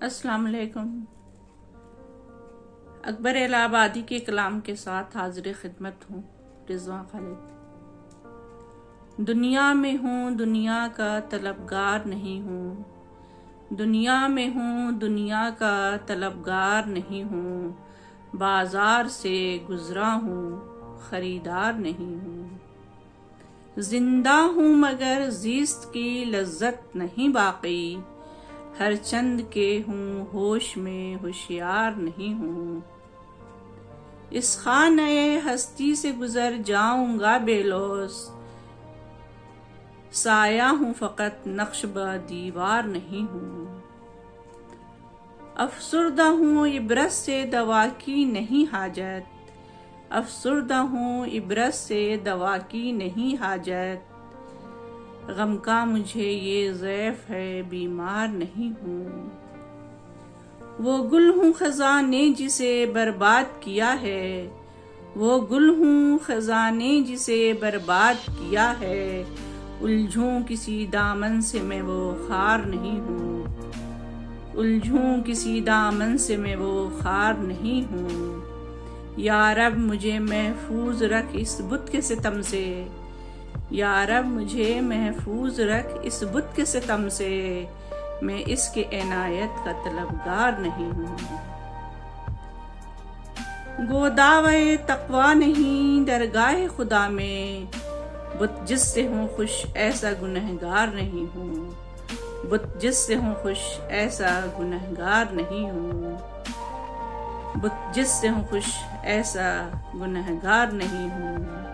अस्सलाम वालेकुम। अकबर इलाहाबादी के कलाम के साथ हाजिर खिदमत हूँ रिजवां खालिद। दुनिया में हूँ दुनिया का तलबगार नहीं हूँ, दुनिया में हूँ दुनिया का तलबगार नहीं हूँ, बाजार से गुजरा हूँ खरीदार नहीं हूँ। जिंदा हूँ मगर ज़ीस्त की लज्जत नहीं बाकी, हर चंद के हूँ होश में होशियार नहीं हूँ। इस खाने हस्ती से गुजर जाऊंगा बेलौस, साया हूँ फ़कत नक्श ब दीवार नहीं हूँ। अफसुर्दा हूँ इबरत से दवा की नहीं हाजत, अफसुर्दा हूँ इबरत से दवा की नहीं हाजत। गम का मुझे ये ज़ैफ़ है बीमार नहीं हूँ। वो गुल हूँ खजाने जिसे बर्बाद किया है, वो गुल हूँ खजाने जिसे बर्बाद किया है। उलझूं किसी दामन से मैं वो खार नहीं हूँ, उलझूं किसी दामन से मैं वो खार नहीं हूँ। या रब मुझे महफूज रख इस बुत के सितम से, या रब मुझे महफूज रख इस बुत के सितम से, मैं इसके इनायत का तलबगार नहीं हूँ। गोदावे तकवा नहीं दरगाह खुदा में, बुत जिससे हूँ खुश ऐसा गुनहगार नहीं हूँ, बुत जिससे हूँ खुश ऐसा गुनहगार नहीं हूँ, बुत जिससे हूँ खुश ऐसा गुनहगार नहीं हूँ।